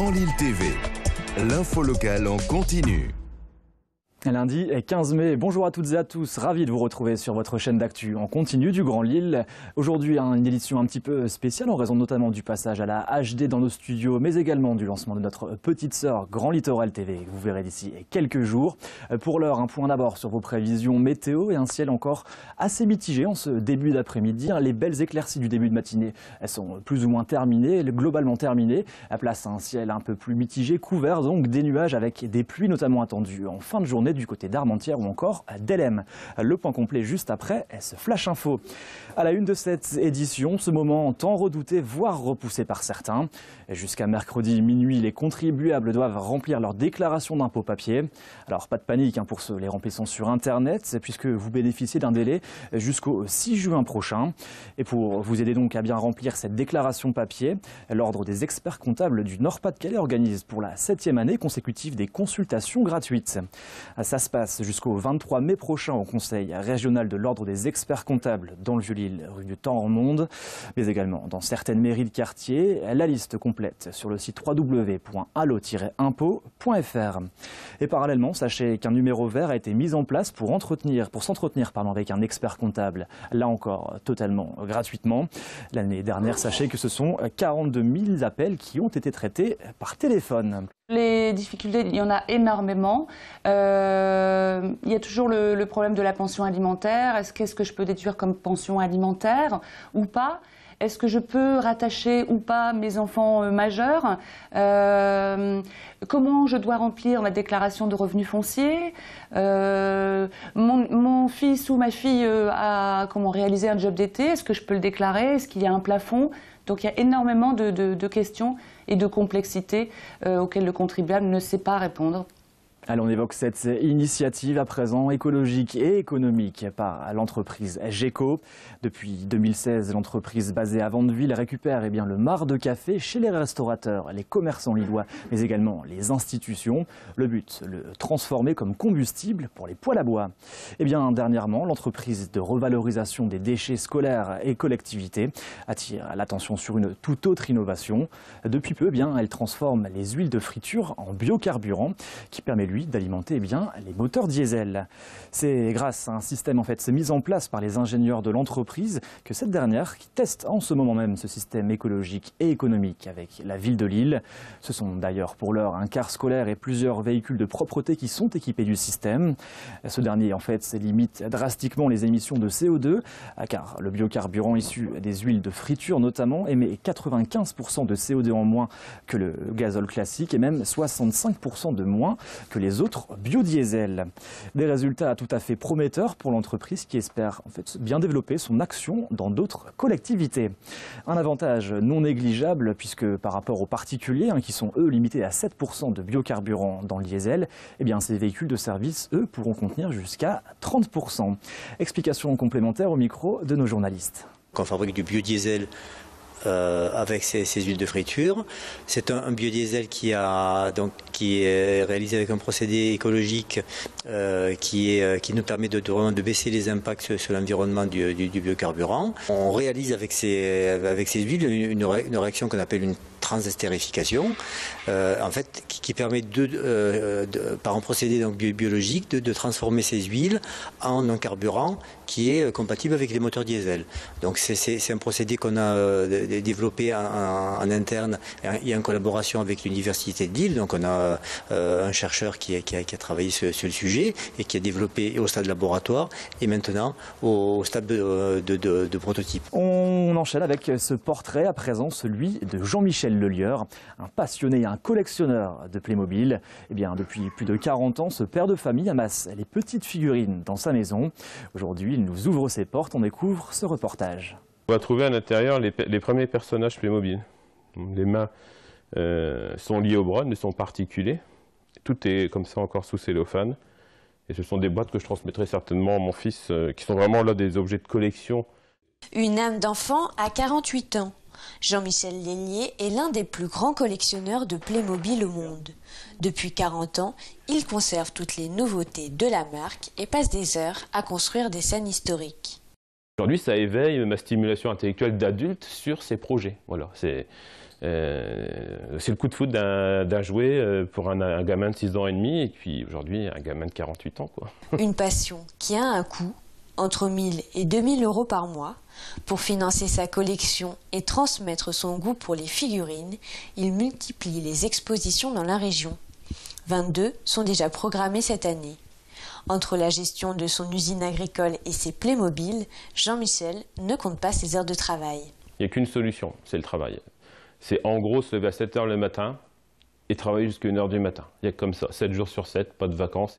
Grand Lille TV, l'info locale en continu. Lundi 15 mai, bonjour à toutes et à tous, ravi de vous retrouver sur votre chaîne d'actu en continu du Grand Lille. Aujourd'hui, une édition un petit peu spéciale en raison notamment du passage à la HD dans nos studios, mais également du lancement de notre petite sœur Grand Littoral TV, que vous verrez d'ici quelques jours. Pour l'heure, un point d'abord sur vos prévisions météo et un ciel encore assez mitigé en ce début d'après-midi. Les belles éclaircies du début de matinée, elles sont plus ou moins terminées, globalement terminées. À place à un ciel un peu plus mitigé, couvert donc des nuages avec des pluies notamment attendues en fin de journée du côté d'Armentières ou encore d'Helem. Le point complet juste après ce Flash Info. À la une de cette édition, ce moment tant redouté, voire repoussé par certains. Jusqu'à mercredi minuit, les contribuables doivent remplir leur déclaration d'impôt papier. Alors pas de panique pour ceux les remplissant sur Internet, puisque vous bénéficiez d'un délai jusqu'au 6 juin prochain. Et pour vous aider donc à bien remplir cette déclaration papier, l'Ordre des experts comptables du Nord-Pas-de-Calais organise pour la 7e année consécutive des consultations gratuites. Ça se passe jusqu'au 23 mai prochain au Conseil régional de l'Ordre des experts comptables dans le Vieux-Lille, rue du Temps-en-Monde, mais également dans certaines mairies de quartier. La liste complète sur le site www.allo-impôt.fr. Et parallèlement, sachez qu'un numéro vert a été mis en place pour s'entretenir avec un expert comptable, là encore totalement gratuitement. L'année dernière, sachez que ce sont 42 000 appels qui ont été traités par téléphone. Les difficultés, il y en a énormément. Il y a toujours le problème de la pension alimentaire. Qu'est-ce que je peux déduire comme pension alimentaire ou pas? Est-ce que je peux rattacher ou pas mes enfants majeurs? Comment je dois remplir ma déclaration de revenus fonciers? Mon fils ou ma fille a réalisé un job d'été. Est-ce que je peux le déclarer? Est-ce qu'il y a un plafond? Donc il y a énormément de questions et de complexités auxquelles le contribuable ne sait pas répondre. Allez, on évoque cette initiative à présent écologique et économique par l'entreprise GECO. Depuis 2016, l'entreprise basée à Vandeville récupère le marc de café chez les restaurateurs, les commerçants lillois, mais également les institutions. Le but, le transformer comme combustible pour les poêles à bois. Dernièrement, l'entreprise de revalorisation des déchets scolaires et collectivités attire l'attention sur une toute autre innovation. Depuis peu, elle transforme les huiles de friture en biocarburant qui permet d'alimenter les moteurs diesel. C'est grâce à un système mis en place par les ingénieurs de l'entreprise que cette dernière qui teste en ce moment même ce système écologique et économique avec la ville de Lille. Ce sont d'ailleurs pour l'heure un car scolaire et plusieurs véhicules de propreté qui sont équipés du système. Ce dernier limite drastiquement les émissions de CO2 car le biocarburant issu des huiles de friture notamment émet 95% de CO2 en moins que le gazole classique et même 65% de moins que les autres biodiesels. Des résultats tout à fait prometteurs pour l'entreprise qui espère bien développer son action dans d'autres collectivités. Un avantage non négligeable puisque par rapport aux particuliers qui sont eux limités à 7% de biocarburant dans le diesel, ces véhicules de service eux pourront contenir jusqu'à 30%. Explication complémentaire au micro de nos journalistes. On fabrique du biodiesel avec ces huiles de friture. C'est un biodiesel qui est réalisé avec un procédé écologique qui nous permet vraiment de baisser les impacts sur l'environnement du biocarburant. On réalise avec ces huiles une réaction qu'on appelle une transestérification, qui permet par un procédé biologique de transformer ces huiles en un carburant qui est compatible avec les moteurs diesel. Donc c'est un procédé qu'on a développé en interne et en collaboration avec l'université de Lille. Donc on a un chercheur qui a travaillé sur le sujet et qui a développé au stade laboratoire et maintenant au stade de prototype. On enchaîne avec ce portrait à présent, celui de Jean-Michel Lelieur, un passionné et un collectionneur de Playmobil. Depuis plus de 40 ans, ce père de famille amasse les petites figurines dans sa maison. Aujourd'hui, il nous ouvre ses portes, on découvre ce reportage. On va trouver à l'intérieur les premiers personnages Playmobil. Les mains sont liées aux bras, ne sont pas articulées. Tout est comme ça encore sous cellophane. Et ce sont des boîtes que je transmettrai certainement à mon fils, qui sont vraiment là des objets de collection. Une âme d'enfant à 48 ans. Jean-Michel Lelier est l'un des plus grands collectionneurs de Playmobil au monde. Depuis 40 ans, il conserve toutes les nouveautés de la marque et passe des heures à construire des scènes historiques. Aujourd'hui, ça éveille ma stimulation intellectuelle d'adulte sur ces projets. Voilà, c'est le coup de foudre d'un jouet pour un gamin de 6 ans et demi, et puis aujourd'hui, un gamin de 48 ans, quoi. Une passion qui a un coût, entre 1 000 et 2 000 euros par mois. Pour financer sa collection et transmettre son goût pour les figurines, il multiplie les expositions dans la région. 22 sont déjà programmées cette année. Entre la gestion de son usine agricole et ses Playmobil, Jean-Michel ne compte pas ses heures de travail. Il n'y a qu'une solution, c'est le travail. C'est en gros se lever à 7 h le matin et travailler jusqu'à 1 h du matin. Il y a comme ça, 7 jours sur 7, pas de vacances.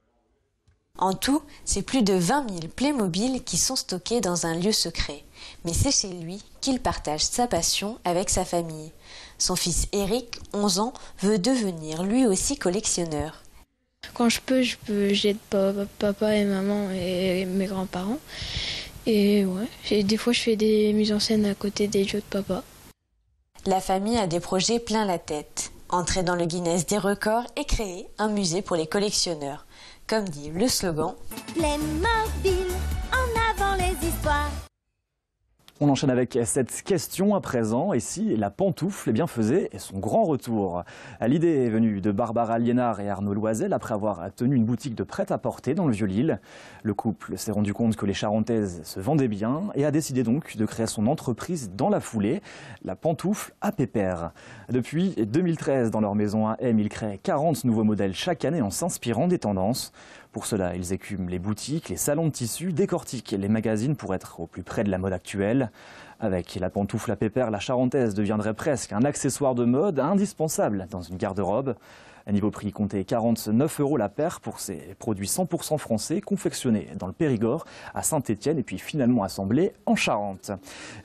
En tout, c'est plus de 20 000 Playmobil qui sont stockés dans un lieu secret. Mais c'est chez lui qu'il partage sa passion avec sa famille. Son fils Eric, 11 ans, veut devenir lui aussi collectionneur. Quand je peux, j'aide papa et maman et mes grands-parents. Et ouais, et des fois je fais des mises en scène à côté des jeux de papa. La famille a des projets plein la tête. Entrer dans le Guinness des records et créer un musée pour les collectionneurs. Comme dit le slogan, Playmobil, en avant les histoires. On enchaîne avec cette question à présent. Et si la pantoufle faisait son grand retour? L'idée est venue de Barbara Liénard et Arnaud Loisel après avoir tenu une boutique de prêt-à-porter dans le Vieux-Lille. Le couple s'est rendu compte que les Charentaises se vendaient bien et a décidé donc de créer son entreprise dans la foulée, la pantoufle à Pépère. Depuis 2013, dans leur maison à M, ils créent 40 nouveaux modèles chaque année en s'inspirant des tendances. Pour cela, ils écument les boutiques, les salons de tissus, décortiquent les magazines pour être au plus près de la mode actuelle. Avec la pantoufle à Pépère, la charentaise deviendrait presque un accessoire de mode indispensable dans une garde-robe. Niveau prix, comptez 49 € la paire pour ces produits 100% français confectionnés dans le Périgord, à Saint-Étienne et puis finalement assemblés en Charente.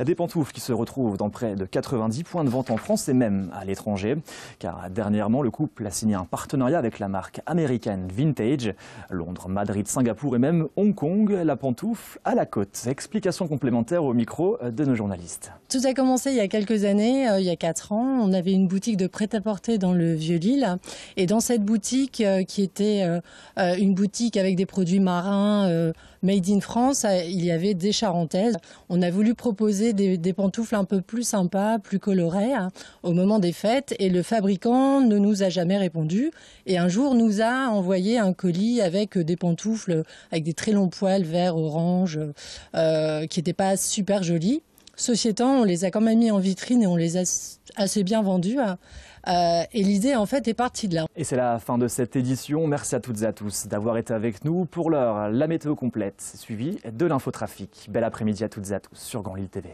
Des pantoufles qui se retrouvent dans près de 90 points de vente en France et même à l'étranger. Car dernièrement, le couple a signé un partenariat avec la marque américaine Vintage. Londres, Madrid, Singapour et même Hong Kong, la pantoufle à la côte. Explication complémentaire au micro de nos journalistes. Tout a commencé il y a quelques années, il y a 4 ans. On avait une boutique de prêt-à-porter dans le Vieux-Lille. Et dans cette boutique, qui était une boutique avec des produits marins made in France, il y avait des charentaises. On a voulu proposer des pantoufles un peu plus sympas, plus colorées au moment des fêtes. Et le fabricant ne nous a jamais répondu. Et un jour nous a envoyé un colis avec des pantoufles avec des très longs poils vert, orange, qui n'étaient pas super jolis. Ceci étant, on les a quand même mis en vitrine et on les a assez bien vendus. Et l'idée, en fait, est partie de là. Et c'est la fin de cette édition. Merci à toutes et à tous d'avoir été avec nous. Pour l'heure, la météo complète, suivie de l'infotrafic. Bel après-midi à toutes et à tous sur Grand Lille TV.